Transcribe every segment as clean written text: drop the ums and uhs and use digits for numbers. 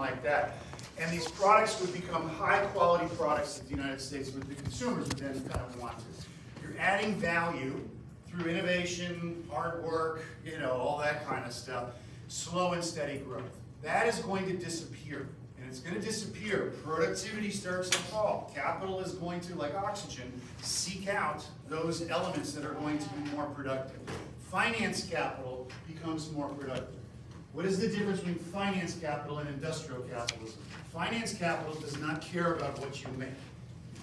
like that. And these products would become high-quality products that the United States, the consumers would then kind of want to. You're adding value through innovation, hard work, all that kind of stuff, slow and steady growth. That is going to disappear, and it's going to disappear. Productivity starts to fall. Capital is going to, like oxygen, seek out those elements that are going to be more productive. Finance capital becomes more productive. What is the difference between finance capital and industrial capitalism? Finance capital does not care about what you make.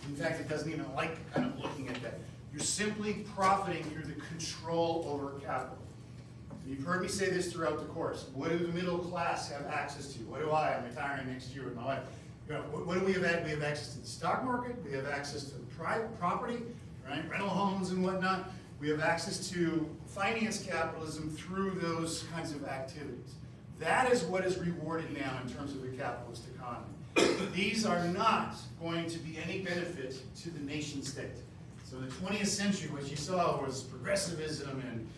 In fact, it doesn't even like kind of looking at that. You're simply profiting through the control over capital. And you've heard me say this throughout the course. What do the middle class have access to? What do I? I'm retiring next year with my wife. What do we have? We have access to the stock market. We have access to private property, right? Rental homes and whatnot. We have access to finance capitalism through those kinds of activities. That is what is rewarded now in terms of the capitalist economy. These are not going to be any benefit to the nation state. So in the 20th century, what you saw was progressivism and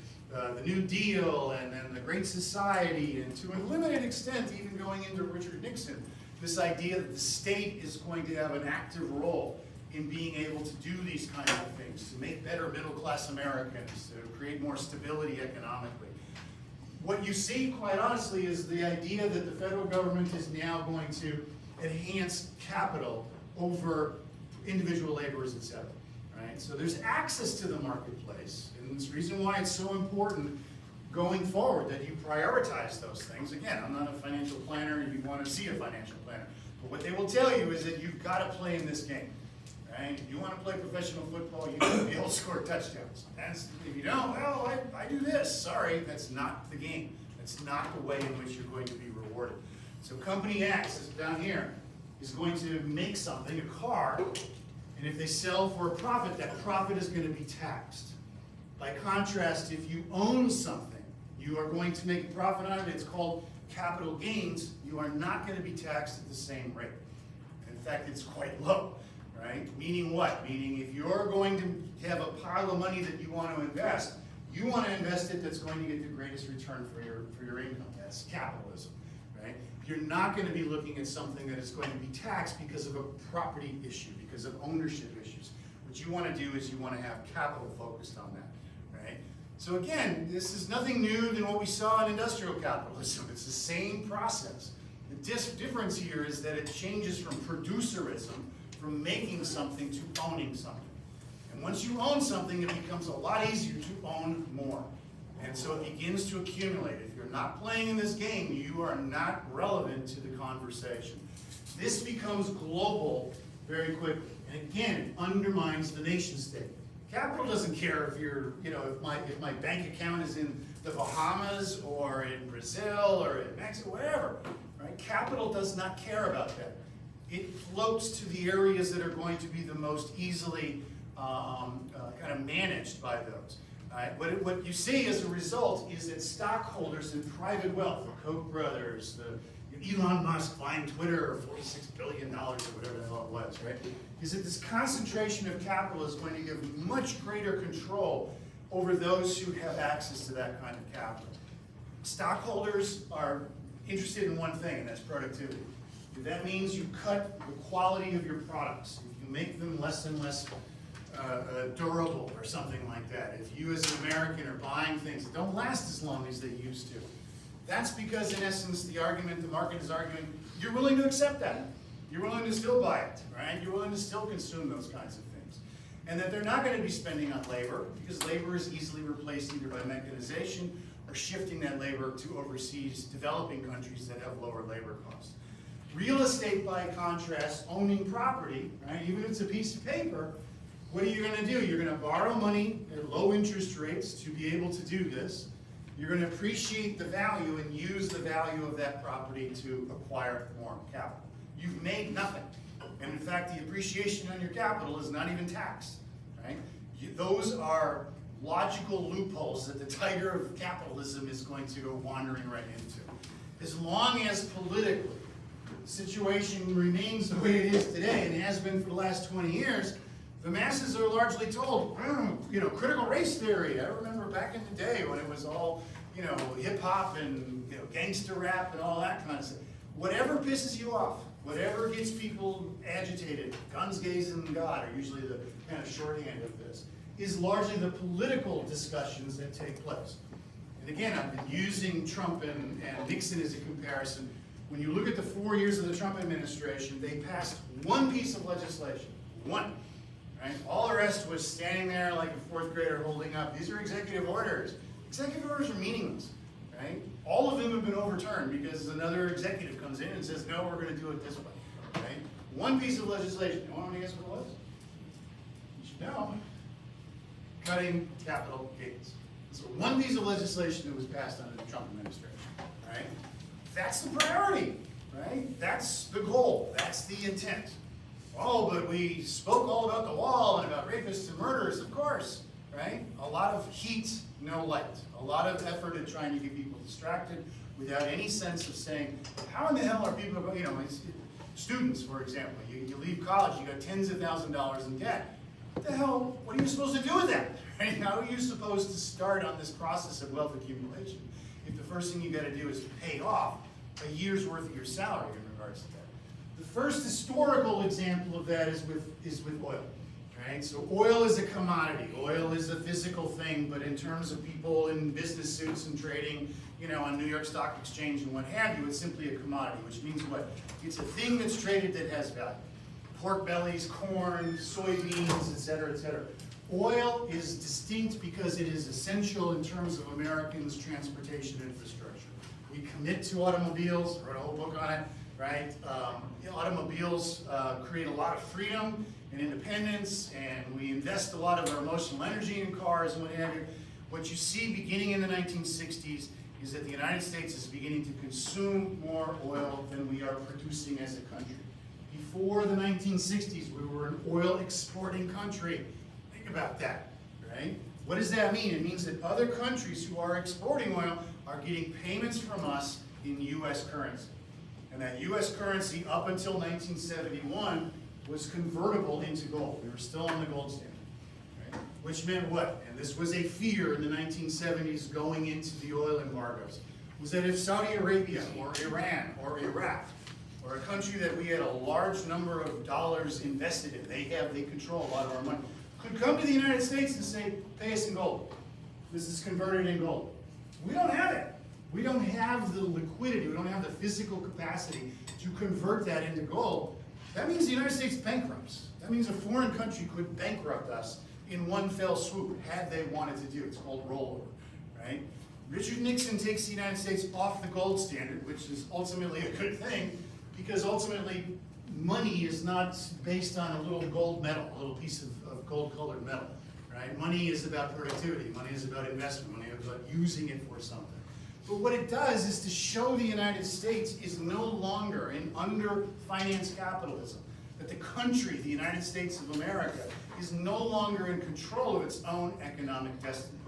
the New Deal and then the Great Society, and to a limited extent, even going into Richard Nixon, this idea that the state is going to have an active role in being able to do these kinds of things, to make better middle-class Americans, to create more stability economically. What you see, quite honestly, is the idea that the federal government is now going to enhance capital over individual laborers, et cetera. Right? So there's access to the marketplace, and it's the reason why it's so important going forward that you prioritize those things. Again, I'm not a financial planner, and you want to see a financial planner. But what they will tell you is that you've got to play in this game. Right? If you want to play professional football, you got to be able to score touchdowns. If you don't, well, I do this. Sorry, that's not the game. That's not the way in which you're going to be rewarded. So company X is down here is going to make something, a car, and if they sell for a profit, that profit is going to be taxed. By contrast, if you own something, you are going to make a profit on it. It's called capital gains. You are not going to be taxed at the same rate. In fact, it's quite low. Right? Meaning what? Meaning if you're going to have a pile of money that you want to invest, you want to invest it that's going to get the greatest return for your income. That's capitalism. Right? You're not going to be looking at something that is going to be taxed because of a property issue, because of ownership issues. What you want to do is you want to have capital focused on that. Right? So again, this is nothing new than what we saw in industrial capitalism. It's the same process. The difference here is that it changes from producerism, from making something to owning something. And once you own something, it becomes a lot easier to own more. And so it begins to accumulate. If you're not playing in this game, you are not relevant to the conversation. This becomes global very quickly. And again, it undermines the nation state. Capital doesn't care if you're, if my bank account is in the Bahamas or in Brazil or in Mexico, whatever. Right? Capital does not care about that. It floats to the areas that are going to be the most easily kind of managed by those. Right? What you see as a result is that stockholders in private wealth, the Koch brothers, Elon Musk buying Twitter for $46 billion or whatever the hell it was, right? Is that this concentration of capital is going to give much greater control over those who have access to that kind of capital. Stockholders are interested in one thing, and that's productivity. That means you cut the quality of your products. If you make them less and less durable or something like that. If you as an American are buying things that don't last as long as they used to. That's because in essence the market is arguing, you're willing to accept that. You're willing to still buy it, right? You're willing to still consume those kinds of things. And that they're not going to be spending on labor because labor is easily replaced either by mechanization or shifting that labor to overseas developing countries that have lower labor costs. Real estate, by contrast, owning property, right, even if it's a piece of paper, what are you going to do? You're going to borrow money at low interest rates to be able to do this. You're going to appreciate the value and use the value of that property to acquire more capital. You've made nothing. And in fact, the appreciation on your capital is not even taxed. Right? Those are logical loopholes that the tiger of capitalism is going to go wandering right into. As long as politically the situation remains the way it is today and has been for the last 20 years, the masses are largely told, critical race theory. I remember back in the day when it was all, hip hop and gangster rap and all that kind of stuff. whatever pisses you off, whatever gets people agitated, guns, gays, and God are usually the kind of shorthand of this, is largely the political discussions that take place. And again, I've been using Trump and Nixon as a comparison. When you look at the 4 years of the Trump administration, they passed one piece of legislation, one. Right? All the rest was standing there like a fourth grader holding up. These are executive orders. Executive orders are meaningless. Right? All of them have been overturned because another executive comes in and says, no, we're going to do it this way. Right? One piece of legislation. You want to guess what it was? You should know. Cutting capital gains. So one piece of legislation that was passed under the Trump administration. Right? That's the priority. Right? That's the goal. That's the intent. Oh, but we spoke all about the wall and about rapists and murderers, of course, right? A lot of heat, no light. A lot of effort in trying to get people distracted without any sense of saying, how in the hell are people going, students, for example, you leave college, you got tens of thousands of dollars in debt. What the hell, what are you supposed to do with that? Right? How are you supposed to start on this process of wealth accumulation if the first thing you got to do is pay off a year's worth of your salary in regards to that? The first historical example of that is with oil, right? So oil is a commodity. Oil is a physical thing, but in terms of people in business suits and trading, on New York Stock Exchange and what have you, it's simply a commodity, which means what? It's a thing that's traded that has value. Pork bellies, corn, soybeans, et cetera, et cetera. Oil is distinct because it is essential in terms of Americans' transportation infrastructure. We commit to automobiles, wrote a whole book on it. Right? Automobiles create a lot of freedom and independence, and we invest a lot of our emotional energy in cars and what have you. What you see beginning in the 1960s is that the United States is beginning to consume more oil than we are producing as a country. Before the 1960s, we were an oil exporting country. Think about that, right? What does that mean? It means that other countries who are exporting oil are getting payments from us in U.S. currency. And that U.S. currency, up until 1971, was convertible into gold. We were still on the gold standard. Right? Which meant what? And this was a fear in the 1970s going into the oil embargoes, was that if Saudi Arabia or Iran or Iraq, or a country that we had a large number of dollars invested in, they control a lot of our money, could come to the United States and say, pay us in gold. This is converted in gold. We don't have it. We don't have the liquidity, we don't have the physical capacity to convert that into gold. That means the United States bankrupts. That means a foreign country could bankrupt us in one fell swoop, had they wanted to do. It's called rollover, right? Richard Nixon takes the United States off the gold standard, which is ultimately a good thing, because ultimately money is not based on a little gold medal, a little piece of gold-colored metal, right? Money is about productivity. Money is about investment. Money is about using it for something. But what it does is to show the United States is no longer in under-financed capitalism, that the country, the United States of America, is no longer in control of its own economic destiny.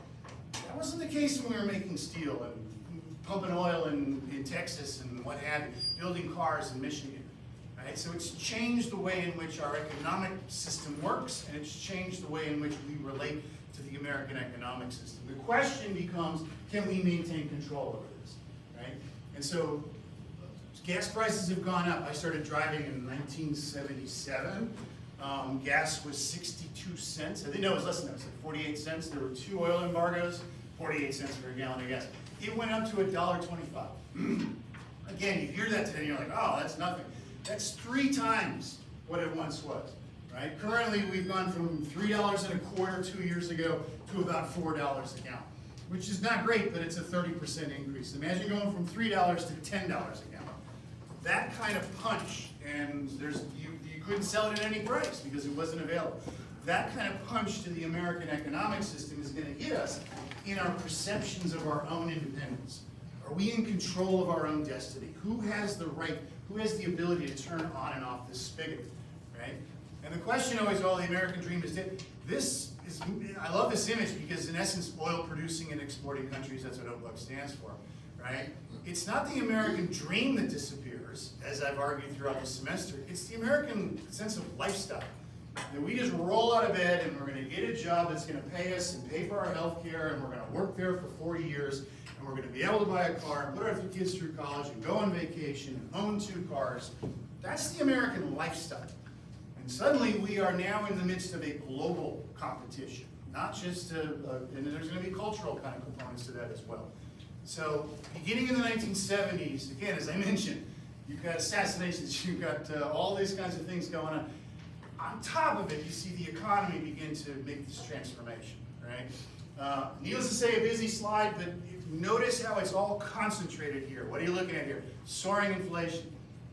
That wasn't the case when we were making steel and pumping oil in Texas and what have you, building cars in Michigan. Right? So it's changed the way in which our economic system works, and it's changed the way in which we relate to the American economic system. The question becomes, can we maintain control over this, right? And so gas prices have gone up. I started driving in 1977. Gas was 62 cents. I think no, it was less than that. It was like 48 cents. There were 2 oil embargoes, 48 cents for a gallon of gas. It went up to $1.25. Again, you hear that today and you're like, oh, that's nothing. That's 3 times what it once was. Right? Currently, we've gone from $3.25 2 years ago to about $4 a gallon, which is not great, but it's a 30% increase. Imagine going from $3 to $10 a gallon. That kind of punch, and you couldn't sell it at any price because it wasn't available. That kind of punch to the American economic system is going to hit us in our perceptions of our own independence. Are we in control of our own destiny? Who has the right, who has the ability to turn on and off this spigot, right? And the question always, the American dream is dead. I love this image because in essence, oil producing and exporting countries, that's what OPEC stands for, right? It's not the American dream that disappears, as I've argued throughout the semester. It's the American sense of lifestyle. That we just roll out of bed and we're going to get a job that's going to pay us and pay for our health care, and we're going to work there for 40 years, and and we're going to be able to buy a car, and put our kids through college, and go on vacation, and own 2 cars. That's the American lifestyle. And suddenly we are now in the midst of a global competition, not just, and there's going to be cultural kind of components to that as well. So beginning in the 1970s, again, as I mentioned, you've got assassinations, you've got all these kinds of things going on. On top of it, you see the economy begin to make this transformation, right? Needless to say, a busy slide, but notice how it's all concentrated here. What are you looking at here? Soaring inflation,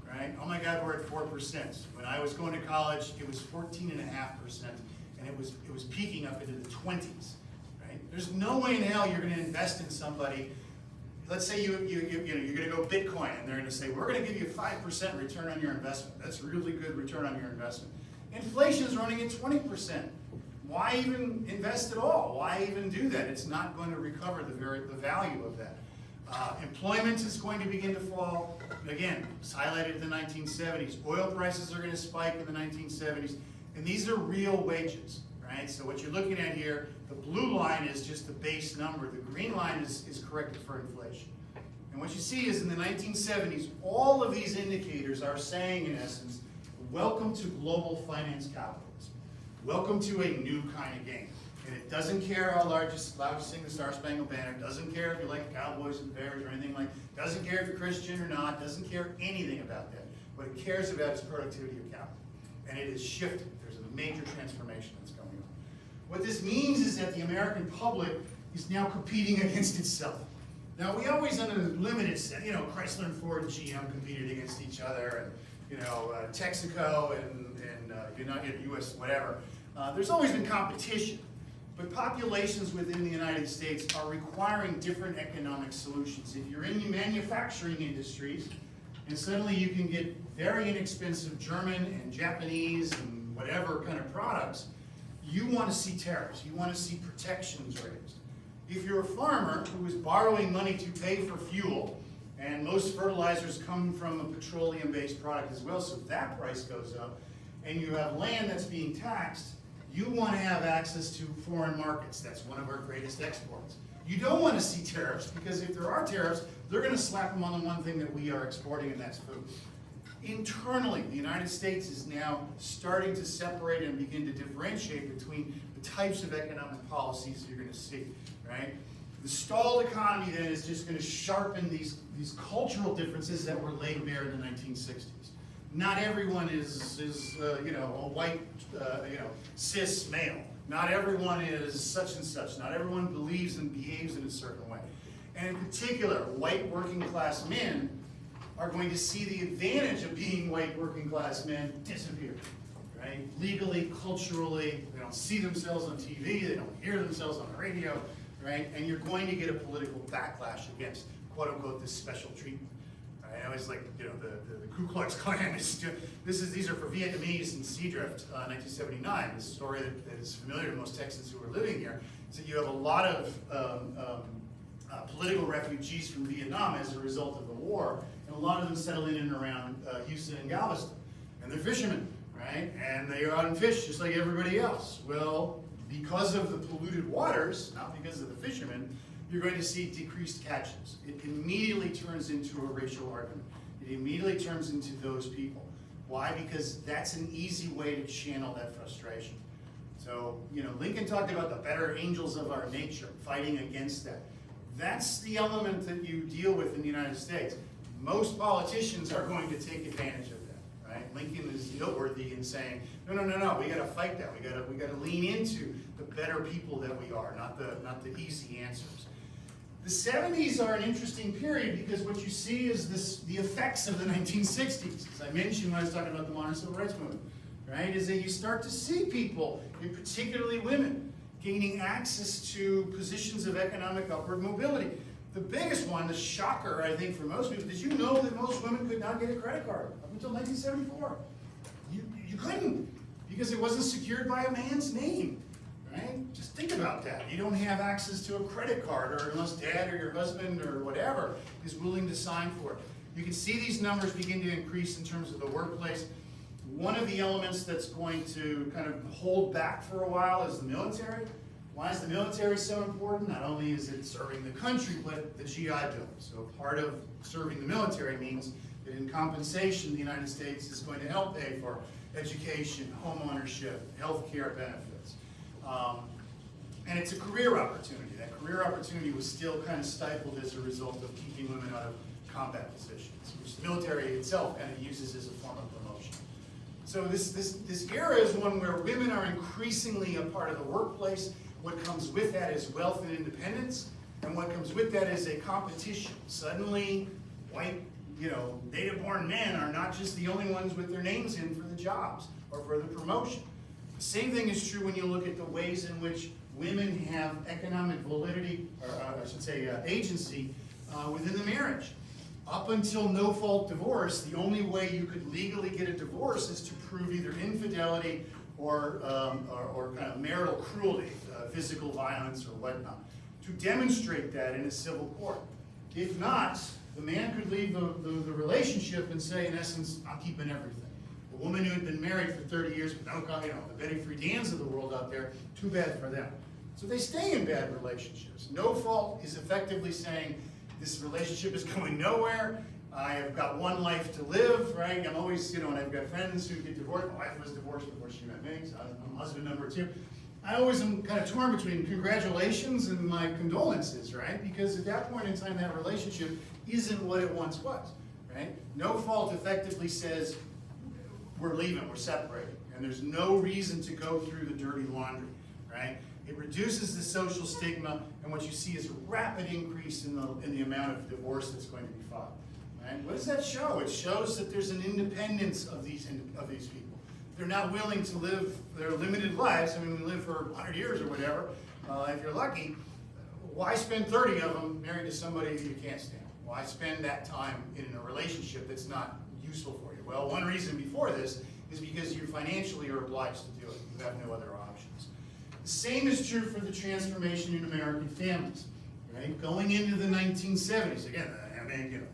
right? Oh my God, we're at 4%. When I was going to college, it was 14.5%, and it was peaking up into the 20s, right? There's no way in hell you're going to invest in somebody. Let's say you're going to go Bitcoin, and they're going to say, we're going to give you a 5% return on your investment. That's a really good return on your investment. Inflation is running at 20%. Why even invest at all? Why even do that? It's not going to recover the value of that. Employment is going to begin to fall. Again, it's highlighted in the 1970s. Oil prices are going to spike in the 1970s. And these are real wages, right? So what you're looking at here, the blue line is just the base number. The green line is corrected for inflation. And what you see is in the 1970s, all of these indicators are saying, in essence, welcome to global finance capitalism. Welcome to a new kind of game. And it doesn't care how loud you sing the Star Spangled Banner, doesn't care if you like the Cowboys and the Bears or anything like that, doesn't care if you're Christian or not, doesn't care anything about that. What it cares about is productivity of capital. And it is shifting. There's a major transformation that's going on. What this means is that the American public is now competing against itself. Now, we always, in a limited sense, Chrysler and Ford and GM competed against each other, and Texaco and United U.S. whatever. There's always been competition, but populations within the United States are requiring different economic solutions. If you're in the manufacturing industries, and suddenly you can get very inexpensive German and Japanese and whatever kind of products, you want to see tariffs. You want to see protections raised. If you're a farmer who is borrowing money to pay for fuel, and most fertilizers come from a petroleum-based product as well, so that price goes up, and you have land that's being taxed, you want to have access to foreign markets. That's one of our greatest exports. You don't want to see tariffs, because if there are tariffs, they're going to slap them on the one thing that we are exporting, and that's food. Internally, the United States is now starting to separate and begin to differentiate between the types of economic policies you're going to see, right? The stalled economy then is just going to sharpen these cultural differences that were laid bare in the 1960s. Not everyone is a white, cis male. Not everyone is such and such. Not everyone believes and behaves in a certain way. And in particular, white working class men are going to see the advantage of being white working class men disappear, right? Legally, culturally, they don't see themselves on TV, they don't hear themselves on the radio, right? And you're going to get a political backlash against, quote unquote, this special treatment. Right? I always like, the Ku Klux Klan. These are for Vietnamese in Seadrift, 1979. This story that is familiar to most Texans who are living here. So you have a lot of political refugees from Vietnam as a result of the war, and a lot of them settle in and around Houston and Galveston. And they're fishermen, right? And they are out and fish just like everybody else. Well, because of the polluted waters, not because of the fishermen, you're going to see decreased catches. It immediately turns into a racial argument. It immediately turns into those people. Why? Because that's an easy way to channel that frustration. So, Lincoln talked about the better angels of our nature, fighting against that. That's the element that you deal with in the United States. Most politicians are going to take advantage of that, right? Lincoln is noteworthy in saying, no, we got to fight that. We got to lean into the better people that we are, not the easy answers. The 70s are an interesting period because what you see is the effects of the 1960s. As I mentioned when I was talking about the modern civil rights movement, right? Is that you start to see people, and particularly women, gaining access to positions of economic upward mobility. The biggest one, the shocker, I think, for most people, did you know that most women could not get a credit card up until 1974? You couldn't, because it wasn't secured by a man's name, right? Just think about that. You don't have access to a credit card, or unless dad or your husband or whatever is willing to sign for it. You can see these numbers begin to increase in terms of the workplace. One of the elements that's going to kind of hold back for a while is the military. Why is the military so important? Not only is it serving the country, but the GI Bill. So part of serving the military means that in compensation, the United States is going to help pay for education, home ownership, health care benefits. And it's a career opportunity. That career opportunity was still kind of stifled as a result of keeping women out of combat positions, which the military itself kind of uses as a form of promotion. So this era is one where women are increasingly a part of the workplace. What comes with that is wealth and independence, and what comes with that is a competition. Suddenly, white, native-born men are not just the only ones with their names in for the jobs or for the promotion. The same thing is true when you look at the ways in which women have economic validity, or I should say agency, within the marriage. Up until no-fault divorce, the only way you could legally get a divorce is to prove either infidelity or kind of marital cruelty, physical violence or whatnot, to demonstrate that in a civil court. If not, the man could leave the relationship and say, in essence, I'm keeping everything. A woman who had been married for 30 years, but the Betty Friedan's of the world out there, too bad for them. So they stay in bad relationships. No fault is effectively saying, this relationship is going nowhere. I have got one life to live, right? I'm always, and I've got friends who get divorced. My wife was divorced before she met me, so I'm husband number 2. I always am kind of torn between congratulations and my condolences, right? Because at that point in time, that relationship isn't what it once was, right? No fault effectively says, we're leaving, we're separating, and there's no reason to go through the dirty laundry, right? It reduces the social stigma, and what you see is a rapid increase in the amount of divorce that's going to be filed. Right? What does that show? It shows that there's an independence of these people. They're not willing to live their limited lives. I mean, we live for 100 years or whatever, if you're lucky. Why spend 30 of them married to somebody you can't stand? Why spend that time in a relationship that's not useful for you? Well, one reason before this is because you financially are obliged to do it. You have no other options. The same is true for the transformation in American families. Right? Going into the 1970s, again,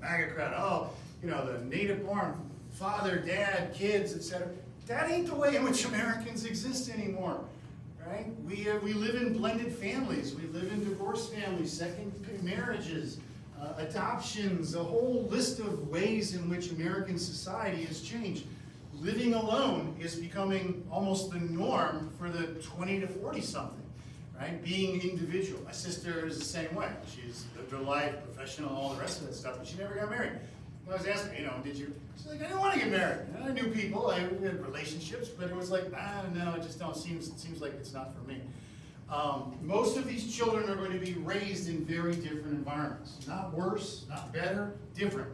MAGA crowd, the native-born father, dad, kids, etc. That ain't the way in which Americans exist anymore, right? We live in blended families. We live in divorced families, second marriages, adoptions, a whole list of ways in which American society has changed. Living alone is becoming almost the norm for the 20 to 40-something, right? Being individual. My sister is the same way. She's lived her life, professional, all the rest of that stuff, but she never got married. I was asking, did you? She's like, I didn't want to get married. I knew people, I had relationships, but it was like, no, it just seems like it's not for me. Most of these children are going to be raised in very different environments. Not worse, not better, different.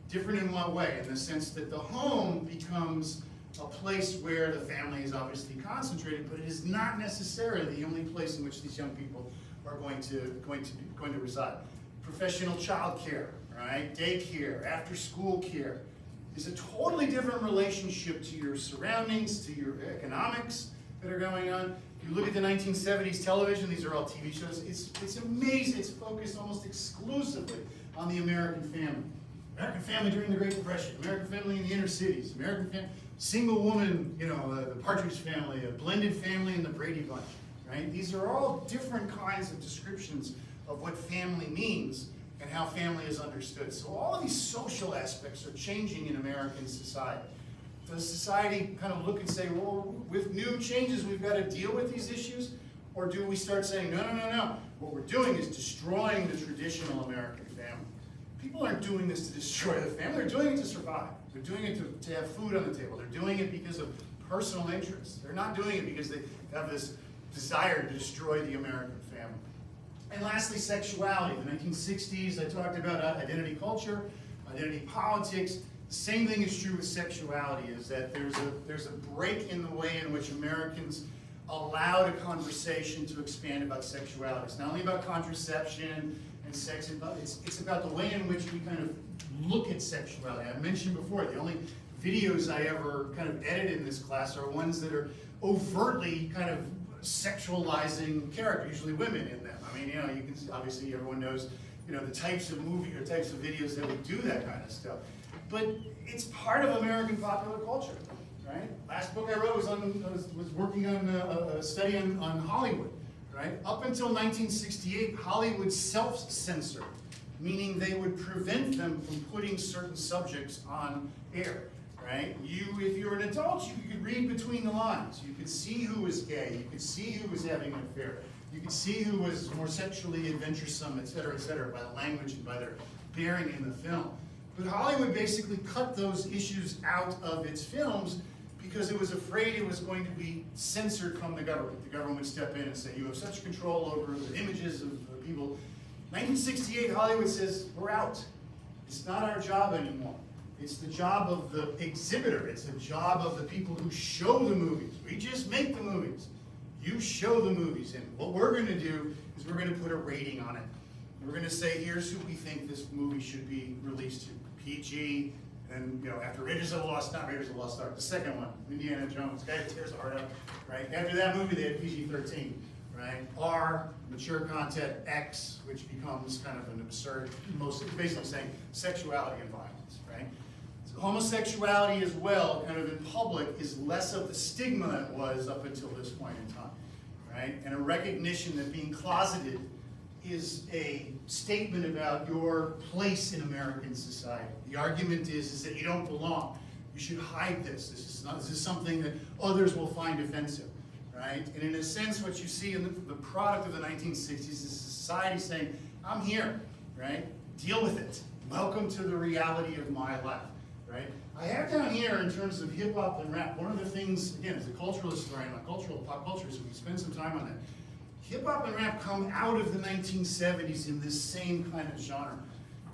Different in what way? In the sense that the home becomes a place where the family is obviously concentrated, but it is not necessarily the only place in which these young people are going to reside. Professional child care, right? Daycare, after school care is a totally different relationship to your surroundings, to your economics that are going on. If you look at the 1970s television, these are all TV shows, it's amazing. It's focused almost exclusively on the American family. American family during the Great Depression, American family in the inner cities, American family, single woman, the Partridge Family, a blended family in the Brady Bunch, right? These are all different kinds of descriptions of what family means and how family is understood. So all of these social aspects are changing in American society. Does society kind of look and say, well, with new changes, we've got to deal with these issues? Or do we start saying, no. What we're doing is destroying the traditional American family. People aren't doing this to destroy the family. They're doing it to survive. They're doing it to have food on the table. They're doing it because of personal interests. They're not doing it because they have this desire to destroy the American family. And lastly, sexuality. In the 1960s, I talked about identity culture, identity politics. The same thing is true with sexuality, is that there's a break in the way in which Americans allowed a conversation to expand about sexuality. It's not only about contraception and sex, it's about the way in which we kind of look at sexuality. I mentioned before, the only videos I ever kind of edit in this class are ones that are overtly kind of sexualizing characters, usually women in them. I mean, you can obviously everyone knows, the types of movie or types of videos that would do that kind of stuff. But it's part of American popular culture, right? Last book I wrote was working on a study on Hollywood, right? Up until 1968, Hollywood self-censored, meaning they would prevent them from putting certain subjects on air, right? If you're an adult, you could read between the lines. You could see who was gay. You could see who was having an affair. You could see who was more sexually adventuresome, et cetera, by the language and by their bearing in the film. But Hollywood basically cut those issues out of its films because it was afraid it was going to be censored from the government. The government would step in and say, you have such control over the images of people. 1968, Hollywood says, we're out. It's not our job anymore. It's the job of the exhibitor. It's the job of the people who show the movies. We just make the movies. You show the movies. And what we're going to do is we're going to put a rating on it. We're going to say, here's who we think this movie should be released to. PG, and after Raiders of the Lost Ark, the second one, Indiana Jones, guy that tears the heart out, right? After that movie, they had PG-13, right? R, mature content, X, which becomes kind of an absurd, basically saying sexuality and violence, right? So homosexuality as well, kind of in public, is less of the stigma than it was up until this point in time, right? And a recognition that being closeted is a statement about your place in American society. The argument is that you don't belong. You should hide this. This is something that others will find offensive, right? And in a sense, what you see in the product of the 1960s is society saying, I'm here, right? Deal with it. Welcome to the reality of my life, right? I have down here, in terms of hip hop and rap, one of the things, again, as a cultural historian, pop culture, so we spend some time on that. Hip hop and rap come out of the 1970s in this same kind of genre.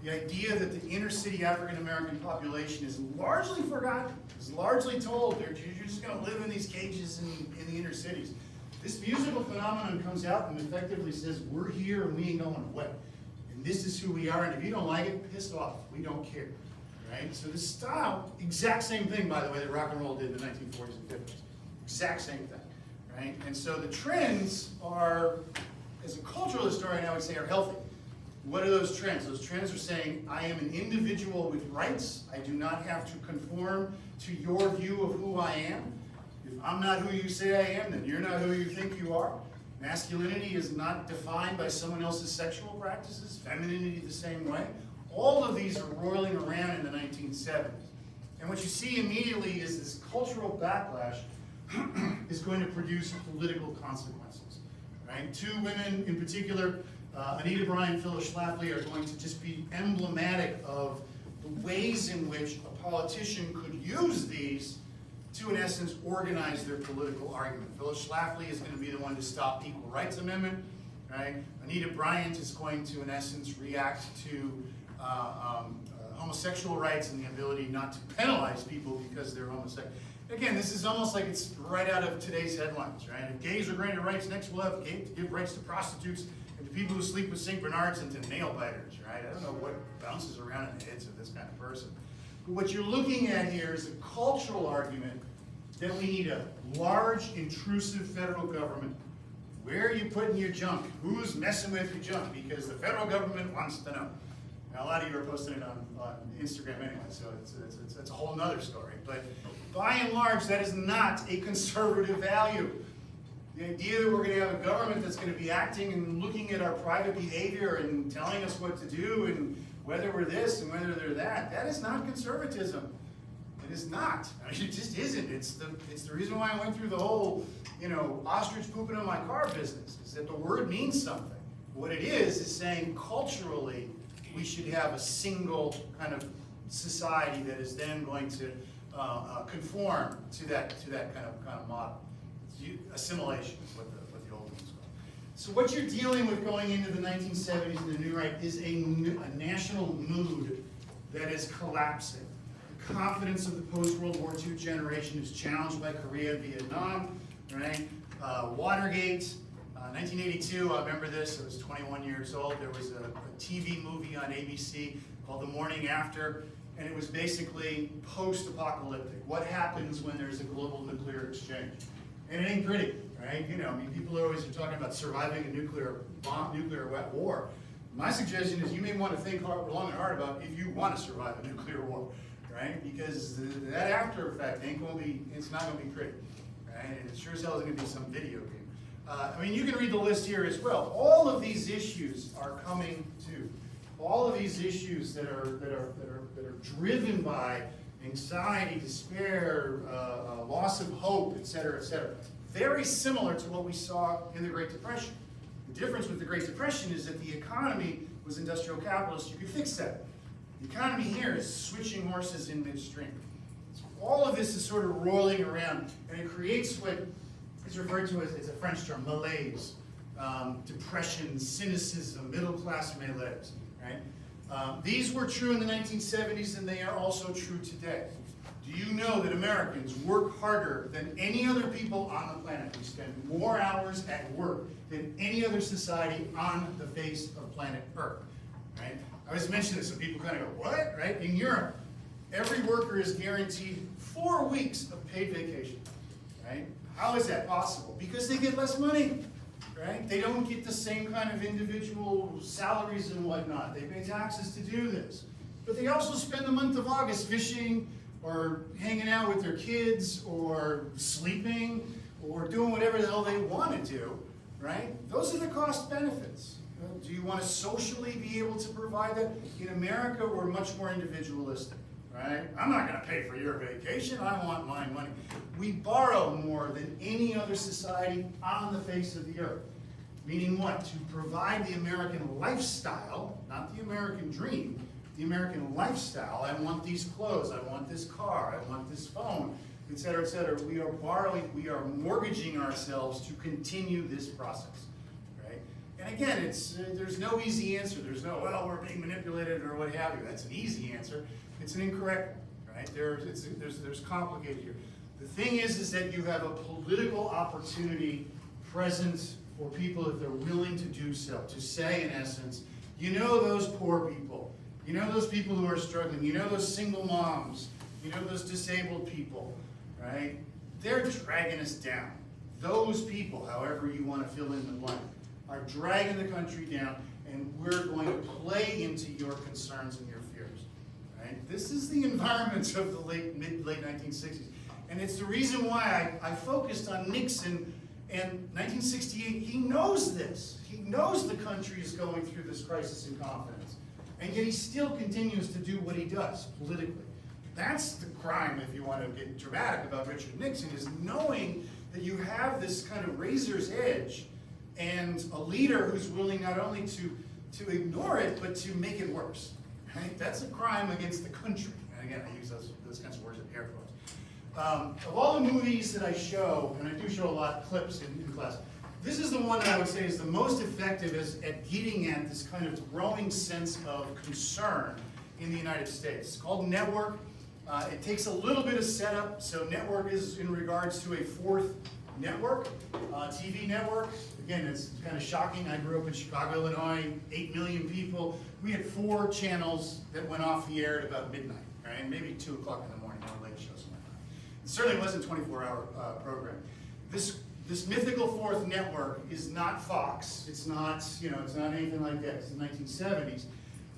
The idea that the inner city African American population is largely forgotten, is largely told you're just going to live in these cages in the inner cities. This musical phenomenon comes out and effectively says, we're here and we ain't going away. And this is who we are, and if you don't like it, pissed off. We don't care. Right? So this style, exact same thing, by the way, that rock and roll did in the 1940s and 50s. Exact same thing. Right? And so the trends are, as a cultural historian, I would say, are healthy. What are those trends? Those trends are saying, I am an individual with rights. I do not have to conform to your view of who I am. If I'm not who you say I am, then you're not who you think you are. Masculinity is not defined by someone else's sexual practices. Femininity the same way. All of these are roiling around in the 1970s. And what you see immediately is this cultural backlash is going to produce political consequences, right? Two women in particular, Anita Bryant, Phyllis Schlafly, are going to just be emblematic of the ways in which a politician could use these to, in essence, organize their political argument. Phyllis Schlafly is going to be the one to stop the Equal Rights Amendment, right? Anita Bryant is going to, in essence, react to homosexual rights and the ability not to penalize people because they're homosexual. Again, this is almost like it's right out of today's headlines, right? If gays are granted rights, next we'll have to give rights to prostitutes and to people who sleep with St. Bernards and to nail biters, right? I don't know what bounces around in the heads of this kind of person. But what you're looking at here is a cultural argument that we need a large, intrusive federal government. Where are you putting your junk? Who's messing with your junk? Because the federal government wants to know. Now, a lot of you are posting it on Instagram anyway, so it's a whole nother story. But by and large, that is not a conservative value. The idea that we're going to have a government that's going to be acting and looking at our private behavior and telling us what to do and whether we're this and whether they're that, that is not conservatism. It is not. I mean, it just isn't. It's the reason why I went through the whole, ostrich pooping on my car business, is that the word means something. What it is saying culturally, we should have a single kind of society that is then going to conform to that kind of model. Assimilation is what the old ones call. So what you're dealing with going into the 1970s and the new right is a national mood that is collapsing. The confidence of the post-World War II generation is challenged by Korea and Vietnam, right? Watergate. 1982, I remember this, I was 21 years old. There was a TV movie on ABC called The Morning After, and it was basically post-apocalyptic. What happens when there's a global nuclear exchange? And it ain't pretty, right? People are always talking about surviving a nuclear war. My suggestion is you may want to think long and hard about if you want to survive a nuclear war, right? Because that after effect it's not going to be pretty, right? And it sure as hell is going to be some video game. I mean, you can read the list here as well. All of these issues are coming to. All of these issues that are driven by anxiety, despair, loss of hope, et cetera, very similar to what we saw in the Great Depression. The difference with the Great Depression is that the economy was industrial capitalist. You could fix that. The economy here is switching horses in midstream. So all of this is sort of rolling around, and it creates what is referred to as a French term, malaise, depression, cynicism, middle-class malaise. Right? These were true in the 1970s, and they are also true today. Do you know that Americans work harder than any other people on the planet? We spend more hours at work than any other society on the face of planet Earth. Right? I was mentioning this, so people kind of go, what? Right? In Europe, every worker is guaranteed 4 weeks of paid vacation. Right? How is that possible? Because they get less money. Right? They don't get the same kind of individual salaries and whatnot. They pay taxes to do this. But they also spend the month of August fishing or hanging out with their kids or sleeping or doing whatever the hell they want to do. Right? Those are the cost benefits. Do you want to socially be able to provide that? In America, we're much more individualistic. Right? I'm not going to pay for your vacation. I want my money. We borrow more than any other society on the face of the earth. Meaning what? To provide the American lifestyle, not the American dream, the American lifestyle. I want these clothes. I want this car. I want this phone, et cetera, et cetera. We are borrowing, we are mortgaging ourselves to continue this process. Right? And again, there's no easy answer. There's no, well, we're being manipulated or what have you. That's an easy answer. It's an incorrect one, right? There's complicated here. The thing is that you have a political opportunity present for people if they're willing to do so, to say in essence, you know those poor people, you know those people who are struggling, you know those single moms, you know those disabled people, right? They're dragging us down. Those people, however you want to fill in the blank, are dragging the country down, and we're going to play into your concerns and your fears. Right? This is the environment of the late 1960s. And it's the reason why I focused on Nixon and 1968. He knows this. He knows the country is going through this crisis in confidence. And yet he still continues to do what he does politically. That's the crime, if you want to get dramatic about Richard Nixon, is knowing that you have this kind of razor's edge and a leader who's willing not only to ignore it, but to make it worse. Right? That's a crime against the country. And again, I use those kinds of words in air quotes. Of all the movies that I show, and I do show a lot of clips in class, this is the one that I would say is the most effective at getting at this kind of growing sense of concern in the United States. It's called Network. It takes a little bit of setup. So Network is in regards to a fourth network, TV network. Again, it's kind of shocking. I grew up in Chicago, Illinois, 8 million people. We had 4 channels that went off the air at about midnight, right? Maybe 2 o'clock in the morning, or late shows. It certainly wasn't a 24-hour program. This mythical fourth network is not Fox. It's not, it's not anything like that. It's the 1970s.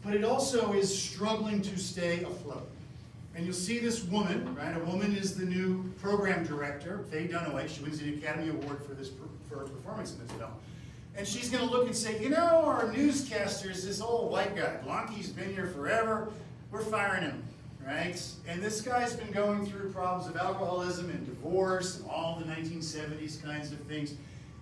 But it also is struggling to stay afloat. And you'll see this woman, right? A woman is the new program director, Faye Dunaway. She wins the Academy Award for her performance in this film. And she's going to look and say, our newscaster is this old white guy. Blanque's been here forever. We're firing him, right? And this guy's been going through problems of alcoholism and divorce and all the 1970s kinds of things.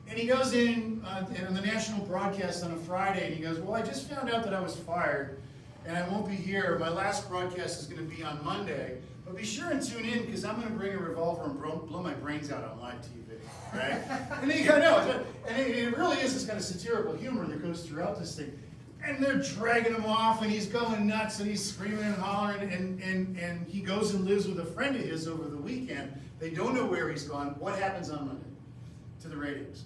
And he goes in on the national broadcast on a Friday, and he goes, well, I just found out that I was fired, and I won't be here. My last broadcast is going to be on Monday. But be sure and tune in, because I'm going to bring a revolver and blow my brains out on live TV, right? And it really is this kind of satirical humor that goes throughout this thing. And they're dragging him off, and he's going nuts, and he's screaming and hollering, and he goes and lives with a friend of his over the weekend. They don't know where he's gone. What happens on Monday to the ratings?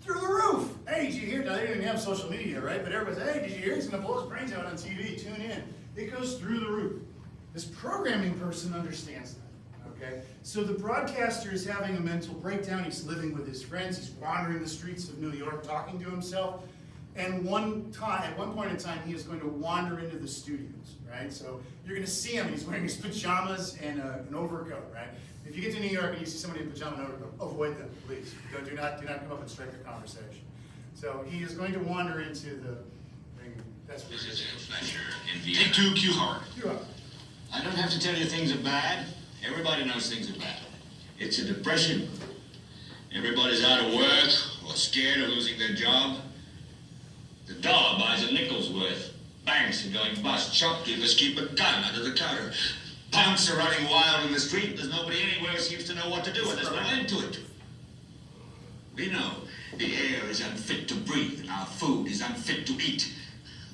Through the roof. Hey, did you hear? Now, they didn't have social media, right? But everybody said, hey, did you hear? He's going to blow his brains out on TV. Tune in. It goes through the roof. This programming person understands that, okay? So the broadcaster is having a mental breakdown. He's living with his friends. He's wandering the streets of New York talking to himself. And at one point in time, he is going to wander into the studios, right? So you're going to see him. He's wearing his pajamas and an overcoat, right? If you get to New York and you see somebody in pajama and overcoat, avoid them, please. Do not come up and strike a conversation. So he is going to wander into the thing. That's what This is a pleasure in Vienna. Take two, cue hard. Cue up. I don't have to tell you things are bad. Everybody knows things are bad. It's a depression. Everybody's out of work or scared of losing their job. The dollar buys a nickel's worth. Banks are going bust. Shopkeepers keep a gun under the counter. Punks are running wild in the street. There's nobody anywhere who seems to know what to do, and there's no end to it. We know the air is unfit to breathe, and our food is unfit to eat.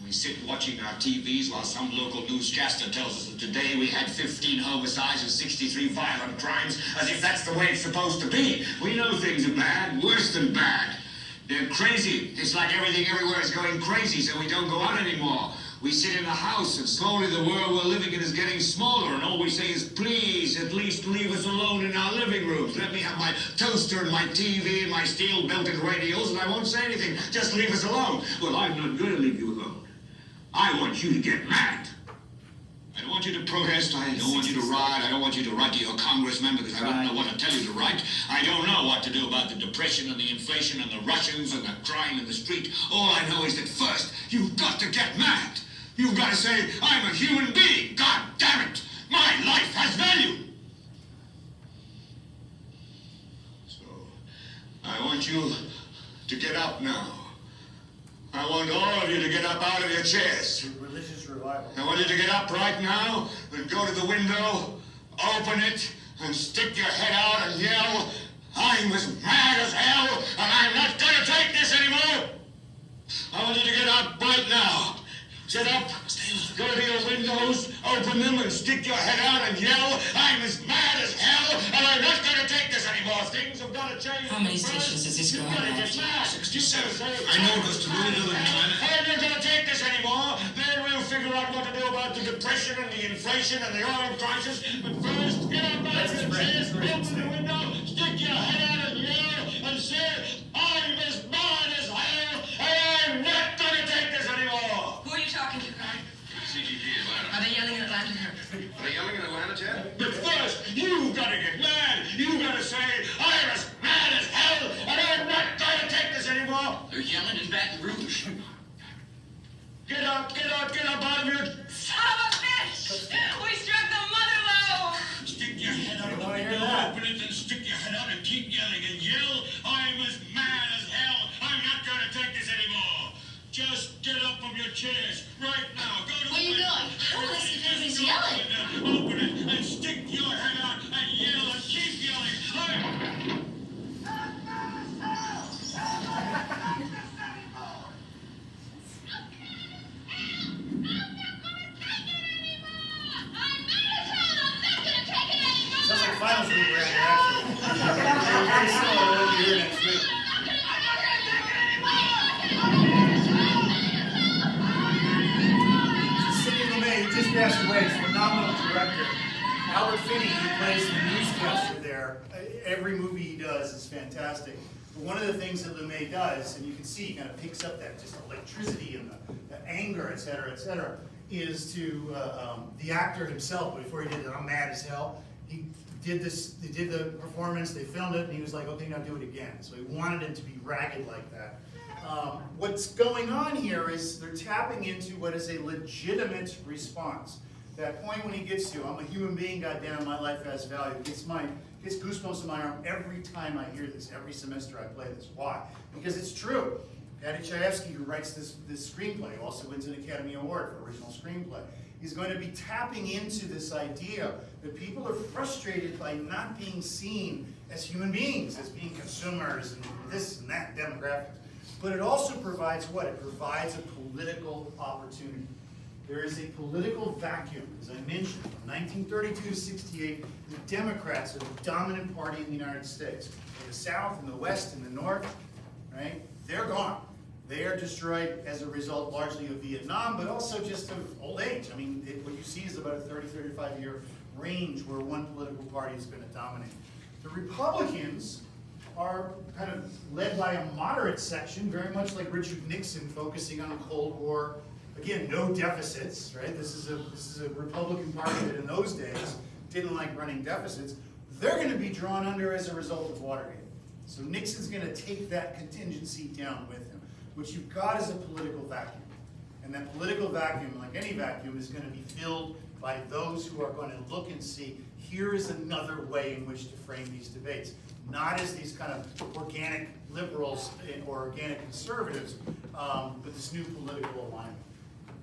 We sit watching our TVs while some local newscaster tells us that today we had 15 homicides and 63 violent crimes, as if that's the way it's supposed to be. We know things are bad, worse than bad. They're crazy. It's like everything everywhere is going crazy, so we don't go out anymore. We sit in the house, and slowly the world we're living in is getting smaller, and all we say is, please, at least leave us alone in our living rooms. Let me have my toaster and my TV and my steel-belted radios, and I won't say anything. Just leave us alone. Well, I'm not going to leave you alone. I want you to get mad. I don't want you to protest. I don't want you to riot. I don't want you to write to your congressman because I wouldn't know what to tell you to write. I don't know what to do about the depression and the inflation and the Russians and the crime in the street. All I know is that first, you've got to get mad. You've got to say, I'm a human being. God damn it. My life has value. So, I want you to get up now. I want all of you to get up out of your chairs. Religious revival. I want you to get up right now and go to the window, open it, and stick your head out and yell, I'm as mad as hell, and I'm not going to take this anymore. I want you to get up right now. Sit up, go to your windows, open them, and stick your head out and yell, I'm as mad as hell, and I'm not going to take this anymore. Things have got to change. How many stations is this going on? 67. I know it goes to Louisville and China. I'm not going to take this anymore. Then we'll figure out what to do about the depression and the inflation and the oil crisis. But first, get up out of your chairs, open the window, stick your head out and yell, and say, I'm as mad as hell, and I'm not going to take this anymore. Who are you talking to, Carl? CGP Atlanta. Are they yelling in Atlanta here? Are they yelling in Atlanta, Ted? But first, you've got to get mad. You've got to say, I'm as mad as hell, and I'm not going to take this anymore. They're yelling in Baton Rouge. Get up out of your... Son of a bitch! We struck the mother low! Stick your head out of the wanna hear window, that? open it, then stick your head out and keep yelling and yell, I'm as mad as hell, I'm not going to take this anymore. Just get up from your chairs right now. Go to Where the you window. going? I don't listen to everybody's yelling. Open it and stick your head out and yell and keep yelling. Sounds like finals week around here, actually. Very similar to what you hear next week. Sidney Lumet, he just passed away. He's a phenomenal director. Albert Finney, who plays the newscaster there, every movie he does is fantastic. But one of the things that Lumet does, and you can see he kind of picks up that just electricity and the anger, et cetera, is to the actor himself, before he did it, I'm mad as hell, he did this, they did the performance, they filmed it, and he was like, okay, now do it again. So he wanted it to be ragged like that. What's going on here is they're tapping into what is a legitimate response. That point when he gets to, I'm a human being, goddamn, my life has value, gets goosebumps in my arm every time I hear this, every semester I play this. Why? Because it's true. Patty Chayefsky, who writes this screenplay, also wins an Academy Award for original screenplay. He's going to be tapping into this idea that people are frustrated by not being seen as human beings, as being consumers and this and that demographics. But it also provides what? It provides a political opportunity. There is a political vacuum, as I mentioned, from 1932 to 68, the Democrats are the dominant party in the United States. In the South, in the West, in the North, right? They're gone. They are destroyed as a result largely of Vietnam, but also just of old age. I mean, what you see is about a 30, 35-year range where one political party is going to dominate. The Republicans are kind of led by a moderate section, very much like Richard Nixon, focusing on the Cold War. Again, no deficits, right? This is a Republican Party that in those days didn't like running deficits. They're going to be drawn under as a result of Watergate. So Nixon's going to take that contingency down with him. What you've got is a political vacuum. And that political vacuum, like any vacuum, is going to be filled by those who are going to look and see, here is another way in which to frame these debates. Not as these kind of organic liberals or organic conservatives, but this new political alignment.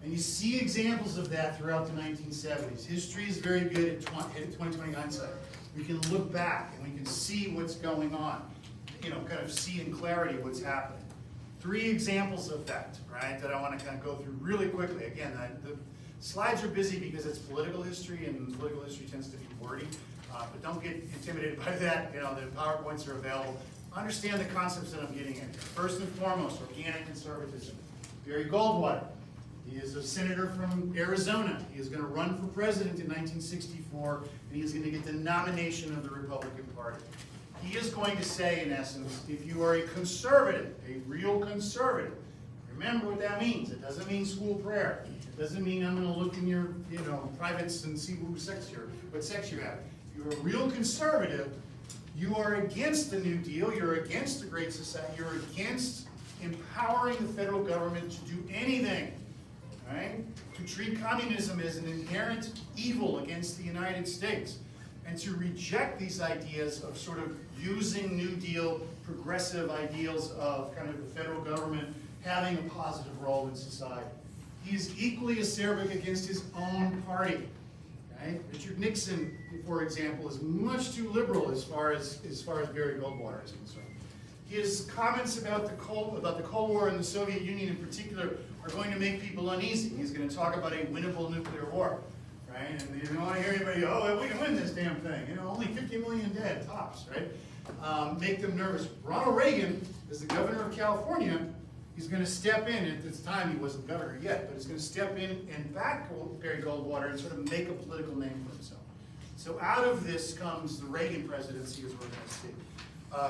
And you see examples of that throughout the 1970s. History is very good at 20/20 hindsight. We can look back and we can see what's going on, kind of see in clarity what's happening. 3 examples of that, right, that I want to kind of go through really quickly. Again, the slides are busy because it's political history, and political history tends to be wordy. But don't get intimidated by that. The PowerPoints are available. Understand the concepts that I'm getting at. First and foremost, organic conservatism. Barry Goldwater. He is a senator from Arizona. He is going to run for president in 1964, and he is going to get the nomination of the Republican Party. He is going to say, in essence, if you are a conservative, a real conservative, remember what that means. It doesn't mean school prayer. It doesn't mean I'm going to look in your privates and see what sex you have. If you're a real conservative, you are against the New Deal. You're against the Great Society. You're against empowering the federal government to do anything. Right? To treat communism as an inherent evil against the United States, and to reject these ideas of sort of using New Deal progressive ideals of kind of the federal government having a positive role in society. He is equally acerbic against his own party. Right? Richard Nixon, for example, is much too liberal as far as Barry Goldwater is concerned. His comments about the Cold War and the Soviet Union in particular are going to make people uneasy. He's going to talk about a winnable nuclear war, right? And you don't want to hear anybody, we can win this damn thing. Only 50 million dead, tops, right? Make them nervous. Ronald Reagan, as the governor of California, he's going to step in. At this time, he wasn't governor yet, but he's going to step in and back Barry Goldwater and sort of make a political name for himself. So out of this comes the Reagan presidency, as we're going to see.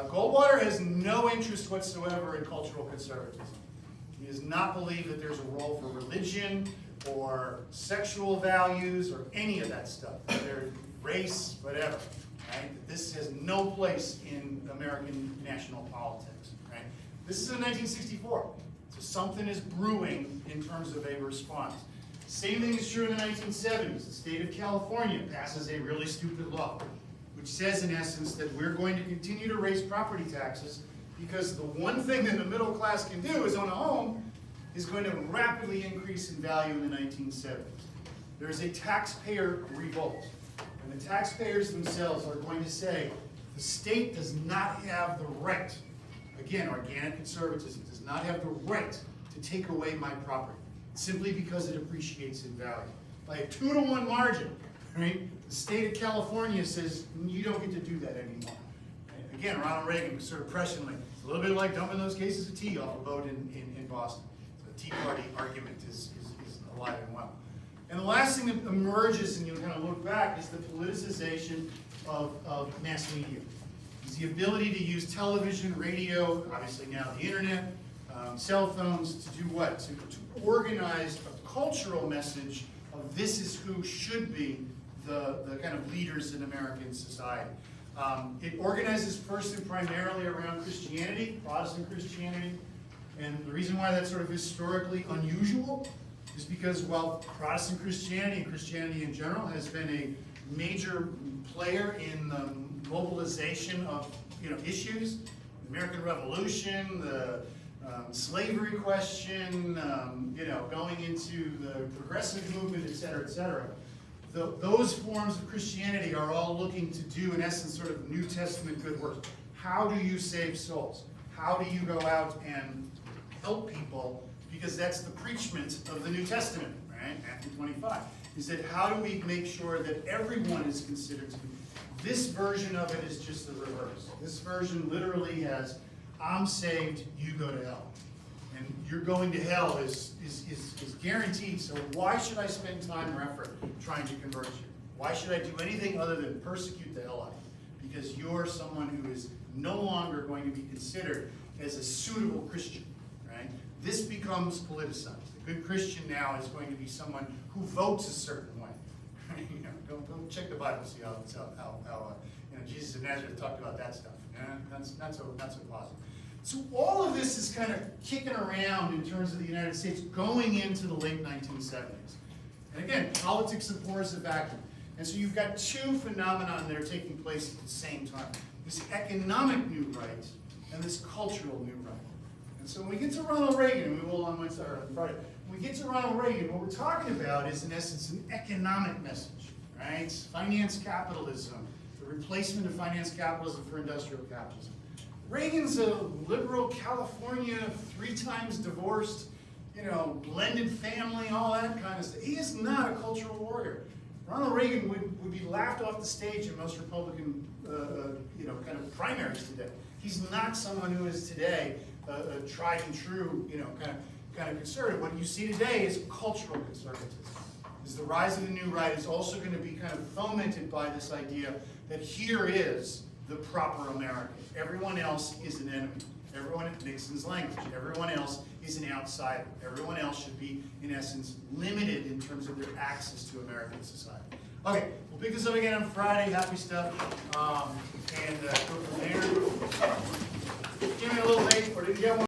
Goldwater has no interest whatsoever in cultural conservatism. He does not believe that there's a role for religion or sexual values or any of that stuff, whether race, whatever. Right? This has no place in American national politics. Right? This is in 1964, so something is brewing in terms of a response. Same thing is true in the 1970s. The state of California passes a really stupid law, which says, in essence, that we're going to continue to raise property taxes because the one thing that the middle class can do is own a home is going to rapidly increase in value in the 1970s. There's a taxpayer revolt, and the taxpayers themselves are going to say the state does not have the right, again, organic conservatism, does not have the right to take away my property simply because it appreciates in value. By a 2-to-1 margin, right? The state of California says you don't get to do that anymore. Right? Again, Ronald Reagan was sort of presciently. It's a little bit like dumping those cases of tea off a boat in Boston. So the Tea Party argument is alive and well. And the last thing that emerges, and you kind of look back, is the politicization of mass media. It's the ability to use television, radio, obviously now the internet, cell phones, to do what? To organize a cultural message of this is who should be the kind of leaders in American society. It organizes first and primarily around Christianity, Protestant Christianity, and the reason why that's sort of historically unusual is because while Protestant Christianity and Christianity in general has been a major player in the mobilization of issues, the American Revolution, the slavery question, going into the progressive movement, et cetera, those forms of Christianity are all looking to do, in essence, sort of New Testament good works. How do you save souls? How do you go out and help people? Because that's the preachment of the New Testament, right? Matthew 25. Is that how do we make sure that everyone is considered to be? This version of it is just the reverse. This version literally has, I'm saved, you go to hell. And you're going to hell is guaranteed, so why should I spend time or effort trying to convert you? Why should I do anything other than persecute the hell out of you? because you're someone who is no longer going to be considered as a suitable Christian, right? This becomes politicized. A good Christian now is going to be someone who votes a certain way. You know, go check the Bible, see how you know, Jesus of Nazareth talked about that stuff. That's not so positive. So all of this is kind of kicking around in terms of the United States going into the late 1970s. And again, politics abhors a vacuum. And so you've got two phenomena that are taking place at the same time. This economic new right and this cultural new right. And so when we get to Ronald Reagan, and we will on Wednesday or on Friday, when we get to Ronald Reagan, what we're talking about is in essence an economic message, right? Finance capitalism, the replacement of finance capitalism for industrial capitalism. Reagan's a liberal California, 3 times divorced, you know, blended family, all that kind of stuff. He is not a cultural warrior. Ronald Reagan would be laughed off the stage in most Republican, you know, kind of primaries today. He's not someone who is today a tried and true, you know, kind of conservative. What you see today is cultural conservatism. Is the rise of the new right is also going to be kind of fomented by this idea that here is the proper American. Everyone else is an enemy. Everyone in Nixon's language. Everyone else is an outsider. Everyone else should be, in essence, limited in terms of their access to American society. Okay, we'll pick this up again on Friday. Happy stuff. And go from there. Give me a little late, or did you get one?